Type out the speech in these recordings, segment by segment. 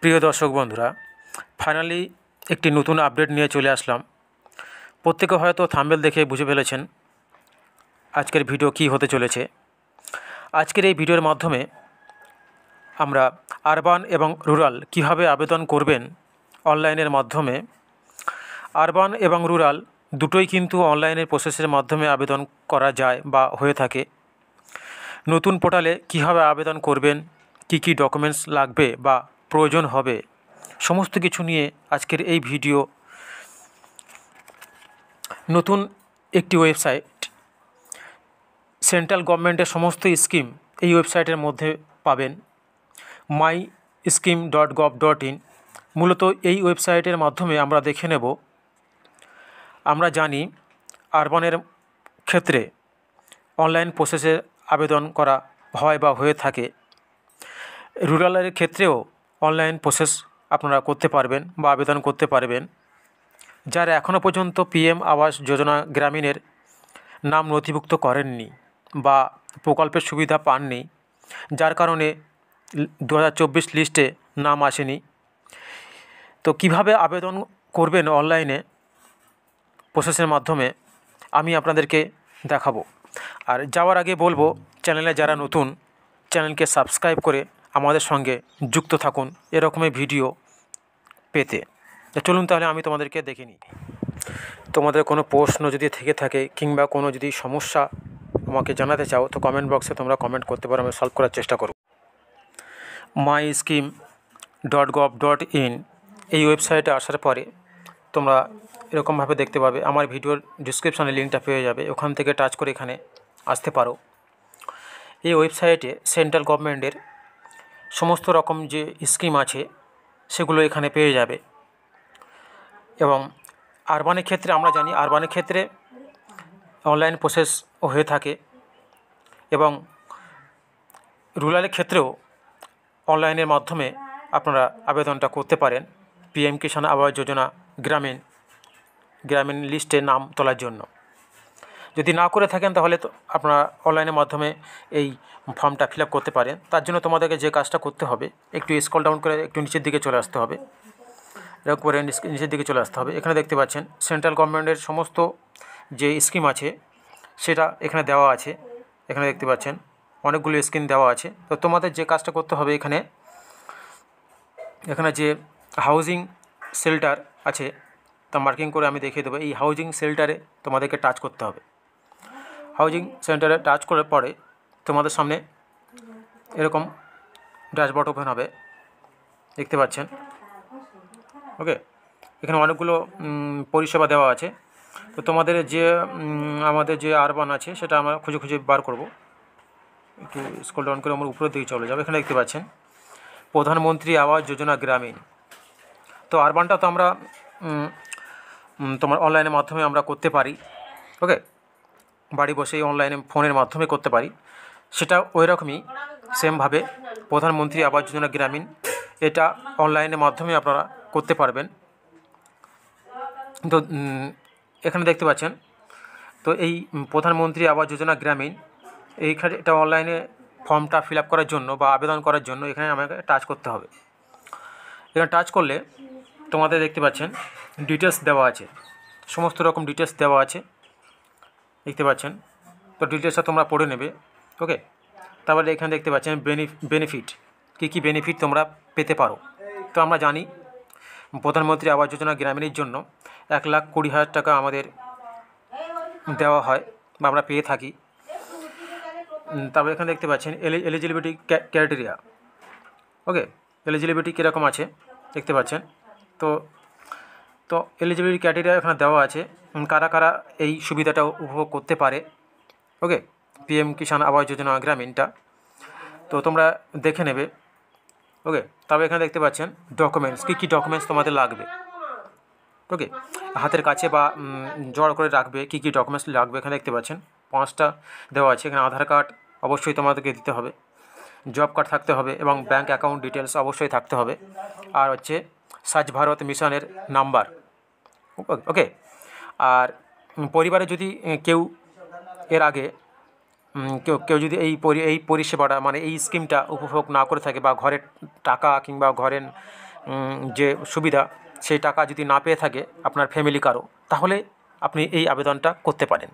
প্রিয় দর্শক বন্ধুরা, ফাইনালি একটি নতুন আপডেট নিয়ে চলে আসলাম। প্রত্যেকে হয়তো থাম্বনেল দেখে বুঝে ফেলেছেন আজকের ভিডিও কী হতে চলেছে। আজকের এই ভিডিওর মাধ্যমে আমরা আরবান এবং রুরাল কিভাবে আবেদন করবেন অনলাইনের মাধ্যমে। আরবান এবং রুরাল দুটোই কিন্তু অনলাইনের প্রসেসের মাধ্যমে আবেদন করা যায় বা হয়ে থাকে। নতুন পোর্টালে কীভাবে আবেদন করবেন, কি কি ডকুমেন্টস লাগবে বা প্রয়োজন হবে, সমস্ত কিছু নিয়ে আজকের এই ভিডিও। নতুন একটি ওয়েবসাইট, সেন্ট্রাল গভর্নমেন্টের সমস্ত স্কিম এই ওয়েবসাইটের মধ্যে পাবেন, myscheme.gov.in। মূলত এই ওয়েবসাইটের মাধ্যমে আমরা দেখে নেব। আমরা জানি আরবানের ক্ষেত্রে অনলাইন প্রসেসে আবেদন করা হয় বা হয়ে থাকে। রুরালের ক্ষেত্রেও অনলাইন প্রসেস আপনারা করতে পারবেন বা আবেদন করতে পারবেন। যারা এখনও পর্যন্ত পিএম আবাস যোজনা গ্রামীণের নাম নথিভুক্ত করেননি বা প্রকল্পের সুবিধা পাননি, যার কারণে 2024 লিস্টে নাম আসেনি, তো কিভাবে আবেদন করবেন অনলাইনে প্রসেসের মাধ্যমে আমি আপনাদেরকে দেখাবো। আর যাওয়ার আগে বলবো, চ্যানেলে যারা নতুন, চ্যানেলকে সাবস্ক্রাইব করে আমাদের সঙ্গে যুক্ত থাকুন এরকমই ভিডিও পেতে। চলুন তাহলে আমি তোমাদেরকে দেখে নিই। তোমাদের কোনো প্রশ্ন যদি থেকে থাকে কিংবা কোনো যদি সমস্যা আমাকে জানাতে চাও তো কমেন্ট বক্সে তোমরা কমেন্ট করতে পারো, আমি সলভ করার চেষ্টা করব। myscheme.gov.in এই ওয়েবসাইটে আসার পরে তোমরা এরকমভাবে দেখতে পাবে। আমার ভিডিওর ডিসক্রিপশানে লিঙ্কটা পেয়ে যাবে, ওখান থেকে টাচ করে এখানে আসতে পারো। এই ওয়েবসাইটে সেন্ট্রাল গভর্নমেন্টের সমস্ত রকম যে স্কিম আছে সেগুলো এখানে পেয়ে যাবে। এবং আরবানের ক্ষেত্রে আমরা জানি আরবানের ক্ষেত্রে অনলাইন প্রসেস হয়ে থাকে এবং রুরালের ক্ষেত্রেও অনলাইনের মাধ্যমে আপনারা আবেদনটা করতে পারেন পিএম কিষাণ আবাস যোজনা গ্রামীণ লিস্টে নাম তোলার জন্য। যদি না করে থাকেন তাহলে তো আপনারা অনলাইনের মাধ্যমে এই ফর্মটা ফিল আপ করতে পারেন। তার জন্য তোমাদেরকে যে কাজটা করতে হবে, একটু স্ক্রল ডাউন করে একটু নিচের দিকে চলে আসতে হবে। এরকম করে নিচের দিকে চলে আসতে হবে। এখানে দেখতে পাচ্ছেন সেন্ট্রাল গভর্নমেন্টের সমস্ত যে স্কিম আছে সেটা এখানে দেওয়া আছে। এখানে দেখতে পাচ্ছেন অনেকগুলো স্কিম দেওয়া আছে। তো তোমাদের যে কাজটা করতে হবে, এখানে যে হাউজিং শেল্টার আছে তা মার্কিং করে আমি দেখিয়ে দেবো। এই হাউজিং শেল্টারে তোমাদেরকে টাচ করতে হবে। হাউজিং সেন্টারে টাচ করার পরে তোমাদের সামনে এরকম ড্যাশবোর্ড ওপেন হবে, দেখতে পাচ্ছেন। ওকে, এখানে অনেকগুলো পরিষেবা দেওয়া আছে। তো তোমাদের যে আমাদের যে আরবান আছে সেটা আমরা খুঁজে খুঁজে বার করব। একটু স্ক্রল ডাউন করে আমার উপরের দিকে চলে যাবে। এখানে দেখতে পাচ্ছেন প্রধানমন্ত্রী আবাস যোজনা গ্রামীণ। তো আরবানটা তো আমরা তোমার অনলাইনের মাধ্যমে আমরা করতে পারি। ওকে, বাড়ি বসেই অনলাইনে ফোনের মাধ্যমে করতে পারি। সেটা ওই রকমই সেমভাবে প্রধানমন্ত্রী আবাস যোজনা গ্রামীণ এটা অনলাইনের মাধ্যমে আপনারা করতে পারবেন। তো এখানে দেখতে পাচ্ছেন, তো এই প্রধানমন্ত্রী আবাস যোজনা গ্রামীণ এইখানে এটা অনলাইনে ফর্মটা ফিল আপ করার জন্য বা আবেদন করার জন্য এখানে আমাকে টাচ করতে হবে। এখানে টাচ করলে তোমাদের দেখতে পাচ্ছেন ডিটেলস দেওয়া আছে, সমস্ত রকম ডিটেলস দেওয়া আছে, দেখতে পাচ্ছেন। তো ডিটেলসটা তোমরা পড়ে নেবে। ওকে, তারপরে এখানে দেখতে পাচ্ছেন বেনিফিট, কী বেনিফিট তোমরা পেতে পারো। তো আমরা জানি প্রধানমন্ত্রী আবাস যোজনা গ্রামীণের জন্য 1,20,000 টাকা আমাদের দেওয়া হয় বা আমরা পেয়ে থাকি। তারপরে এখানে দেখতে পাচ্ছেন এলিজিবিলিটি ক্রাইটেরিয়া। ওকে, এলিজিবিলিটি কীরকম আছে দেখতে পাচ্ছেন। তো এলিজিবিলিটি ক্রাইটেরিয়া এখানে দেওয়া আছে, কারা কারা এই সুবিধাটা উপভোগ করতে পারে। ওকে, পিএম কিষাণ আবাস যোজনা গ্রামীণটা তো তোমরা দেখে নেবে। ওকে, তবে এখানে দেখতে পাচ্ছেন ডকুমেন্টস, কী ডকুমেন্টস তোমাদের লাগবে। ওকে, হাতের কাছে বা জড় করে রাখবে কী ডকুমেন্টস লাগবে। এখানে দেখতে পাচ্ছেন 5টা দেওয়া আছে। এখানে আধার কার্ড অবশ্যই তোমাদেরকে দিতে হবে, জব কার্ড থাকতে হবে এবং ব্যাঙ্ক অ্যাকাউন্ট ডিটেলস অবশ্যই থাকতে হবে, আর হচ্ছে স্বচ্ছ ভারত মিশনের নাম্বার। ওকে, আর পরিবারে যদি কেউ এর আগে কেউ যদি এই পরিষেবাটা মানে এই স্কিমটা উপভোগ না করে থাকে বা ঘরের টাকা কিংবা ঘরের যে সুবিধা, সেই টাকা যদি না পেয়ে থাকে আপনার ফ্যামিলি কারো, তাহলে আপনি এই আবেদনটা করতে পারেন।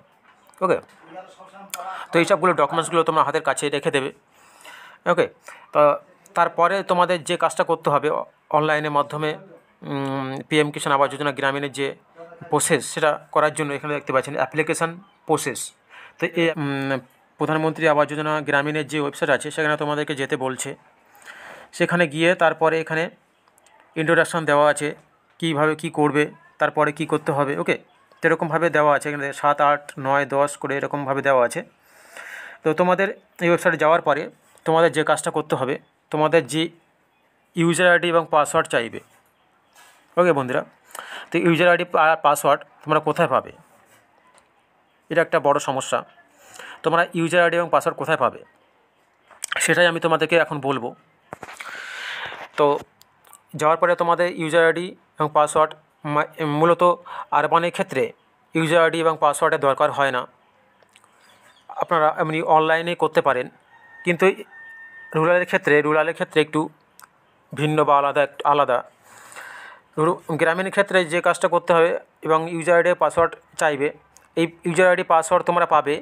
ওকে, তো এই সবগুলো ডকুমেন্টসগুলো তোমরা হাতের কাছে রেখে দেবে। ওকে, তো তারপরে তোমাদের যে কাজটা করতে হবে অনলাইনের মাধ্যমে পিএম কিষাণ আবাস যোজনা গ্রামীণের যে প্রসেস, সেটা করার জন্য এখানে দেখতে পাচ্ছেন অ্যাপ্লিকেশান প্রসেস। তো এই প্রধানমন্ত্রী আবাস যোজনা গ্রামীণের যে ওয়েবসাইট আছে সেখানে তোমাদেরকে যেতে বলছে। সেখানে গিয়ে তারপরে এখানে ইন্ট্রোডাকশান দেওয়া আছে, কীভাবে কী করবে, তারপরে কি করতে হবে। ওকে, তো এরকমভাবে দেওয়া আছে এখানে 7, 8, 9, 10 করে এরকমভাবে দেওয়া আছে। তো তোমাদের এই ওয়েবসাইটে যাওয়ার পরে তোমাদের যে কাজটা করতে হবে, তোমাদের যে ইউজার আইডি এবং পাসওয়ার্ড চাইবে। ওকে বন্ধুরা, তো ইউজার আইডি আর পাসওয়ার্ড তোমরা কোথায় পাবে, এটা একটা বড় সমস্যা। তোমরা ইউজার আইডি এবং পাসওয়ার্ড কোথায় পাবে সেটাই আমি তোমাদেরকে এখন বলবো। তো যাওয়ার পরে তোমাদের ইউজার আইডি এবং পাসওয়ার্ড মূলত আরবানের ক্ষেত্রে ইউজার আইডি এবং পাসওয়ার্ডের দরকার হয় না, আপনারা এমনি অনলাইনে করতে পারেন। কিন্তু রুরালের ক্ষেত্রে একটু ভিন্ন বা আলাদা। গ্রামীণ ক্ষেত্রে যে কাজটা করতে হবে এবং ইউজার আইডি পাসওয়ার্ড চাইবে, এই ইউজার আইডি পাসওয়ার্ড তোমরা পাবে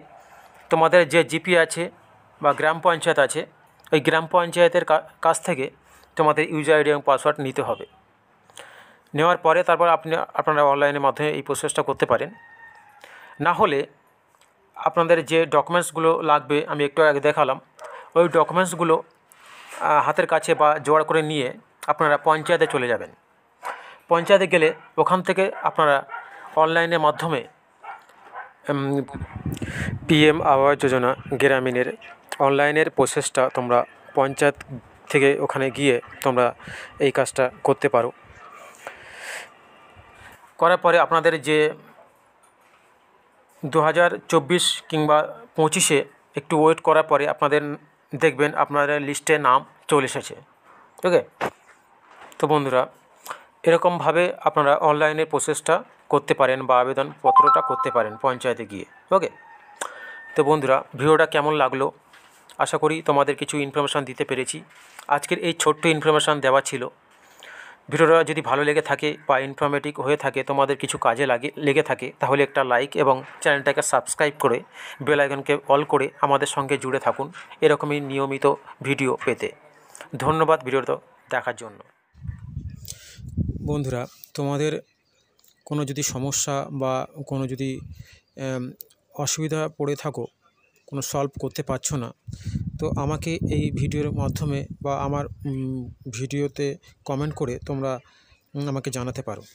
তোমাদের যে জিপি আছে বা গ্রাম পঞ্চায়েত আছে, ওই গ্রাম পঞ্চায়েতের কাছ থেকে তোমাদের ইউজার আইডি এবং পাসওয়ার্ড নিতে হবে। নেওয়ার পরে তারপর আপনারা অনলাইনের মাধ্যমে এই প্রসেসটা করতে পারেন। না হলে আপনাদের যে ডকুমেন্টসগুলো লাগবে আমি একটু আগে দেখালাম, ওই ডকুমেন্টসগুলো হাতের কাছে বা জোগাড় করে নিয়ে আপনারা পঞ্চায়েতে চলে যাবেন। পঞ্চায়েতে গেলে ওখান থেকে আপনারা অনলাইনের মাধ্যমে পিএম আবাস যোজনা গ্রামীণের অনলাইনের প্রসেসটা তোমরা পঞ্চায়েত থেকে ওখানে গিয়ে তোমরা এই কাজটা করতে পারো। করার পরে আপনাদের যে 2024 কিংবা 25-এ একটু ওয়েট করার পরে আপনাদের দেখবেন আপনাদের লিস্টে নাম চলে এসেছে। ওকে, তো বন্ধুরা এরকমভাবে আপনারা অনলাইনের প্রসেসটা করতে পারেন বা আবেদনপত্রটা করতে পারেন পঞ্চায়েতে গিয়ে। ওকে, তো বন্ধুরা ভিডিওটা কেমন লাগলো, আশা করি তোমাদের কিছু ইনফরমেশান দিতে পেরেছি। আজকের এই ছোট্ট ইনফরমেশান দেওয়া ছিল। ভিডিওটা যদি ভালো লেগে থাকে বা ইনফরমেটিভ হয়ে থাকে, তোমাদের কিছু কাজে লেগে থাকে, তাহলে একটা লাইক এবং চ্যানেলটাকে সাবস্ক্রাইব করে বেল আইকনকে অল করে আমাদের সঙ্গে জুড়ে থাকুন এরকমই নিয়মিত ভিডিও পেতে। ধন্যবাদ ভিডিওটা দেখার জন্য। বন্ধুরা তোমাদের কোনো যদি সমস্যা বা কোনো যদি অসুবিধা পড়ে থাকো, কোনো সলভ করতে পারছো না, তো আমাকে এই ভিডিওর মাধ্যমে বা আমার ভিডিওতে কমেন্ট করে তোমরা আমাকে জানাতে পারো।